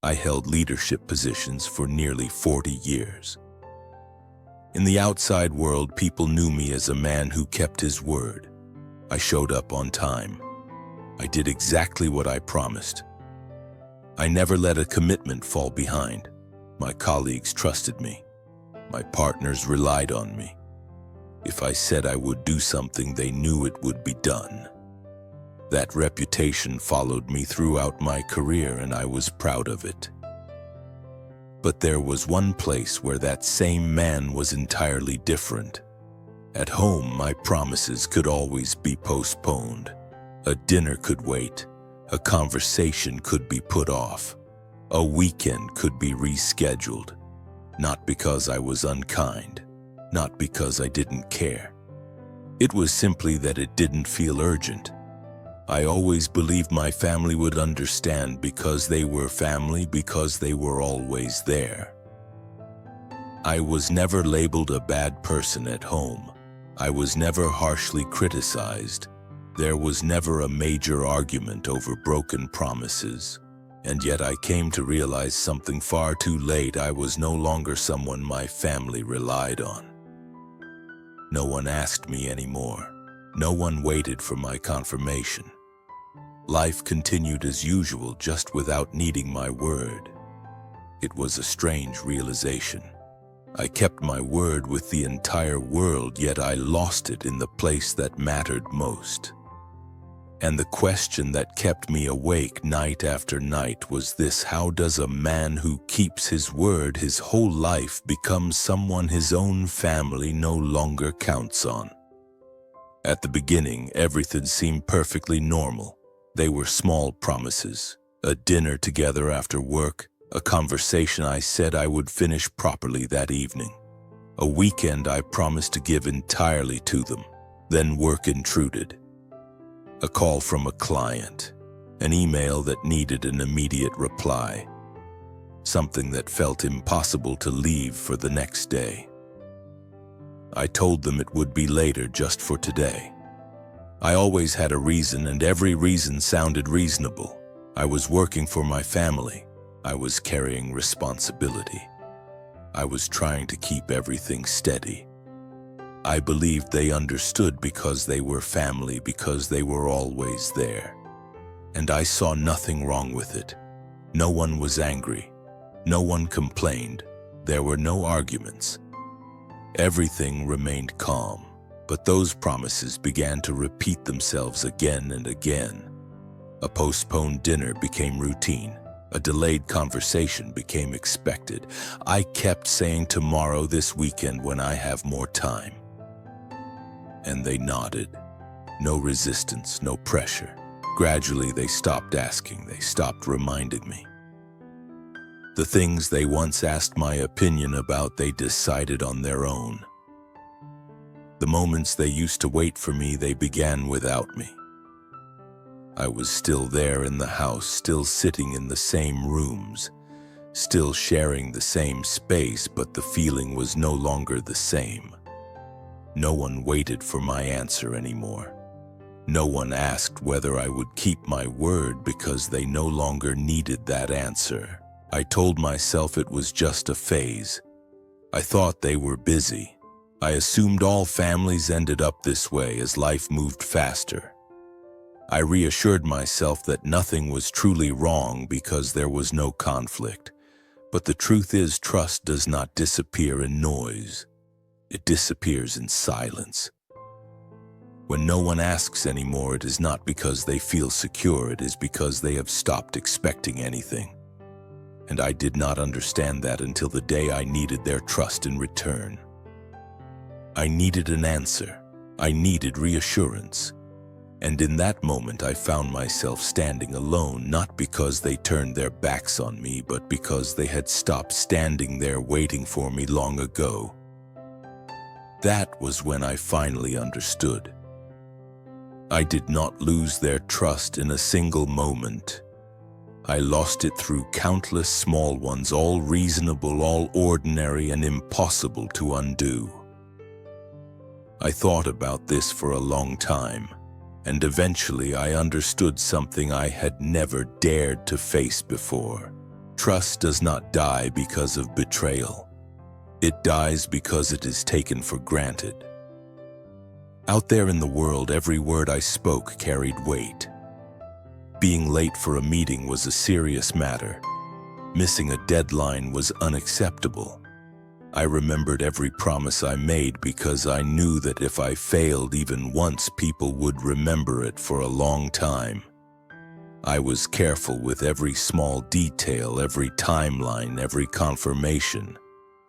I held leadership positions for nearly 40 years. In the outside world, people knew me as a man who kept his word. I showed up on time. I did exactly what I promised. I never let a commitment fall behind. My colleagues trusted me. My partners relied on me. If I said I would do something, they knew it would be done. That reputation followed me throughout my career, and I was proud of it. But there was one place where that same man was entirely different. At home, my promises could always be postponed. A dinner could wait. A conversation could be put off. A weekend could be rescheduled. Not because I was unkind, not because I didn't care. It was simply that it didn't feel urgent. I always believed my family would understand because they were family, because they were always there. I was never labeled a bad person at home. I was never harshly criticized. There was never a major argument over broken promises. And yet I came to realize something far too late. I was no longer someone my family relied on. No one asked me anymore. No one waited for my confirmation. Life continued as usual, just without needing my word. It was a strange realization. I kept my word with the entire world, yet I lost it in the place that mattered most. And the question that kept me awake night after night was this: how does a man who keeps his word his whole life become someone his own family no longer counts on? At the beginning, everything seemed perfectly normal. They were small promises, a dinner together after work, a conversation I said I would finish properly that evening, a weekend I promised to give entirely to them. Then work intruded. A call from a client, an email that needed an immediate reply, something that felt impossible to leave for the next day. I told them it would be later, just for today. I always had a reason, and every reason sounded reasonable. I was working for my family. I was carrying responsibility. I was trying to keep everything steady. I believed they understood because they were family, because they were always there. And I saw nothing wrong with it. No one was angry. No one complained. There were no arguments. Everything remained calm. But those promises began to repeat themselves again and again. A postponed dinner became routine. A delayed conversation became expected. I kept saying tomorrow, this weekend, when I have more time. And they nodded. No resistance, no pressure. Gradually, they stopped asking. They stopped reminding me. The things they once asked my opinion about, they decided on their own. The moments they used to wait for me, they began without me. I was still there in the house, still sitting in the same rooms, still sharing the same space, but the feeling was no longer the same. No one waited for my answer anymore. No one asked whether I would keep my word because they no longer needed that answer. I told myself it was just a phase. I thought they were busy. I assumed all families ended up this way as life moved faster. I reassured myself that nothing was truly wrong because there was no conflict. But the truth is, trust does not disappear in noise. It disappears in silence. When no one asks anymore, it is not because they feel secure, it is because they have stopped expecting anything. And I did not understand that until the day I needed their trust in return. I needed an answer. I needed reassurance. And in that moment, I found myself standing alone, not because they turned their backs on me, but because they had stopped standing there waiting for me long ago. That was when I finally understood. I did not lose their trust in a single moment. I lost it through countless small ones, all reasonable, all ordinary, and impossible to undo. I thought about this for a long time, and eventually I understood something I had never dared to face before. Trust does not die because of betrayal. It dies because it is taken for granted. Out there in the world, every word I spoke carried weight. Being late for a meeting was a serious matter. Missing a deadline was unacceptable. I remembered every promise I made because I knew that if I failed even once, people would remember it for a long time. I was careful with every small detail, every timeline, every confirmation.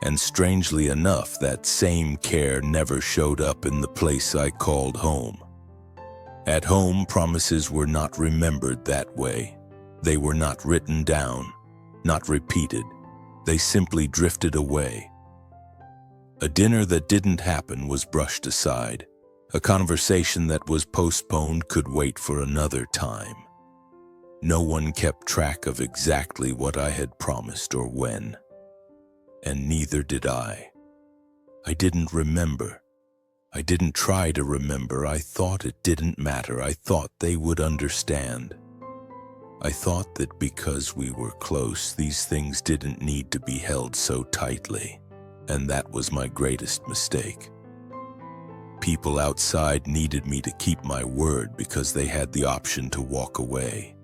And strangely enough, that same care never showed up in the place I called home. At home, promises were not remembered that way. They were not written down, not repeated. They simply drifted away. A dinner that didn't happen was brushed aside. A conversation that was postponed could wait for another time. No one kept track of exactly what I had promised or when. And neither did I. I didn't remember. I didn't try to remember. I thought it didn't matter. I thought they would understand. I thought that because we were close, these things didn't need to be held so tightly. And that was my greatest mistake. People outside needed me to keep my word because they had the option to walk away.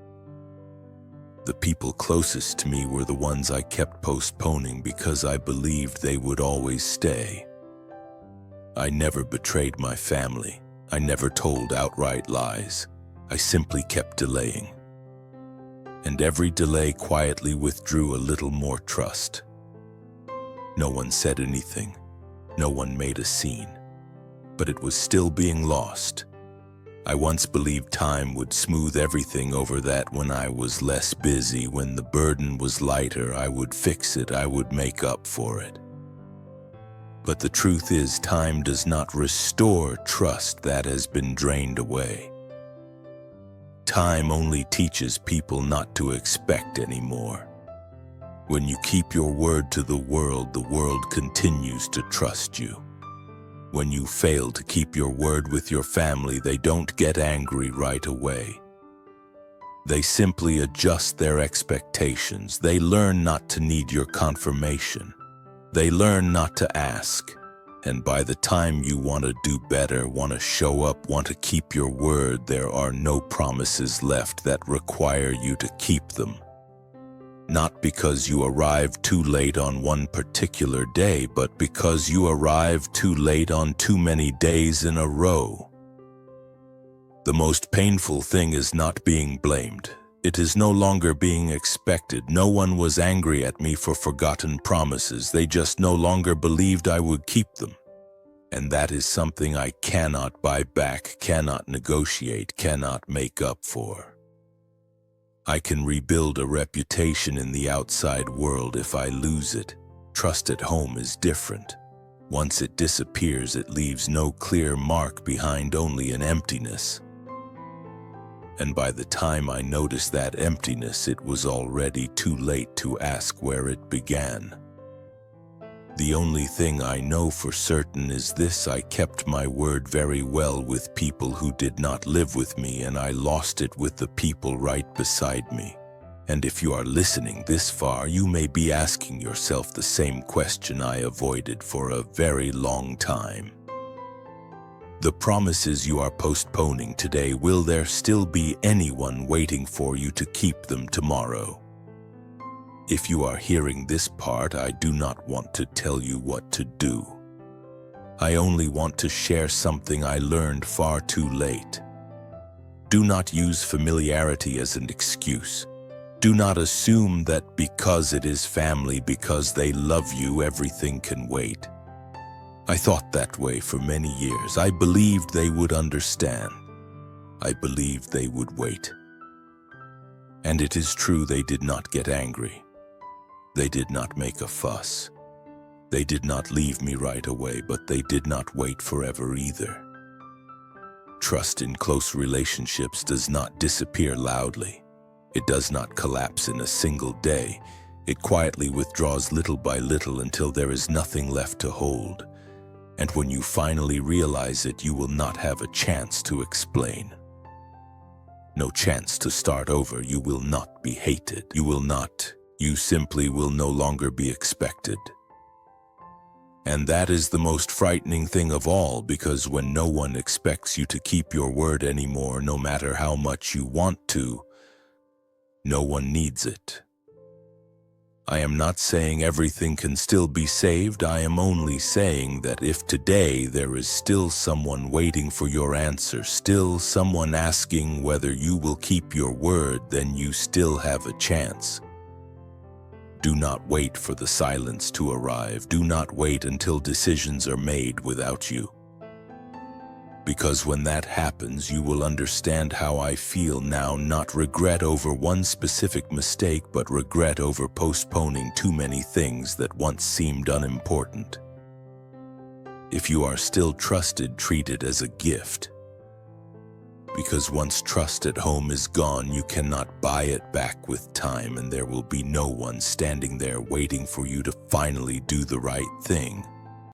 The people closest to me were the ones I kept postponing because I believed they would always stay. I never betrayed my family. I never told outright lies. I simply kept delaying. And every delay quietly withdrew a little more trust. No one said anything. No one made a scene. But it was still being lost. I once believed time would smooth everything over, that when I was less busy, when the burden was lighter, I would fix it, I would make up for it. But the truth is, time does not restore trust that has been drained away. Time only teaches people not to expect anymore. When you keep your word to the world continues to trust you. When you fail to keep your word with your family, they don't get angry right away. They simply adjust their expectations. They learn not to need your confirmation. They learn not to ask. And by the time you want to do better, want to show up, want to keep your word, there are no promises left that require you to keep them. Not because you arrived too late on one particular day, but because you arrived too late on too many days in a row. The most painful thing is not being blamed. It is no longer being expected. No one was angry at me for forgotten promises. They just no longer believed I would keep them. And that is something I cannot buy back, cannot negotiate, cannot make up for. I can rebuild a reputation in the outside world if I lose it. Trust at home is different. Once it disappears, it leaves no clear mark behind, only an emptiness. And by the time I noticed that emptiness, it was already too late to ask where it began. The only thing I know for certain is this: I kept my word very well with people who did not live with me, and I lost it with the people right beside me. And if you are listening this far, you may be asking yourself the same question I avoided for a very long time. The promises you are postponing today, will there still be anyone waiting for you to keep them tomorrow? If you are hearing this part, I do not want to tell you what to do. I only want to share something I learned far too late. Do not use familiarity as an excuse. Do not assume that because it is family, because they love you, everything can wait. I thought that way for many years. I believed they would understand. I believed they would wait. And it is true, they did not get angry. They did not make a fuss. They did not leave me right away, but they did not wait forever either. Trust in close relationships does not disappear loudly. It does not collapse in a single day. It quietly withdraws little by little until there is nothing left to hold. And when you finally realize it, you will not have a chance to explain. No chance to start over. You will not be hated. You You simply will no longer be expected. And that is the most frightening thing of all, because when no one expects you to keep your word anymore, no matter how much you want to, no one needs it. I am not saying everything can still be saved. I am only saying that if today there is still someone waiting for your answer, still someone asking whether you will keep your word, then you still have a chance. Do not wait for the silence to arrive. Do not wait until decisions are made without you. Because when that happens, you will understand how I feel now, not regret over one specific mistake, but regret over postponing too many things that once seemed unimportant. If you are still trusted, treat it as a gift. Because once trust at home is gone, you cannot buy it back with time, and there will be no one standing there waiting for you to finally do the right thing.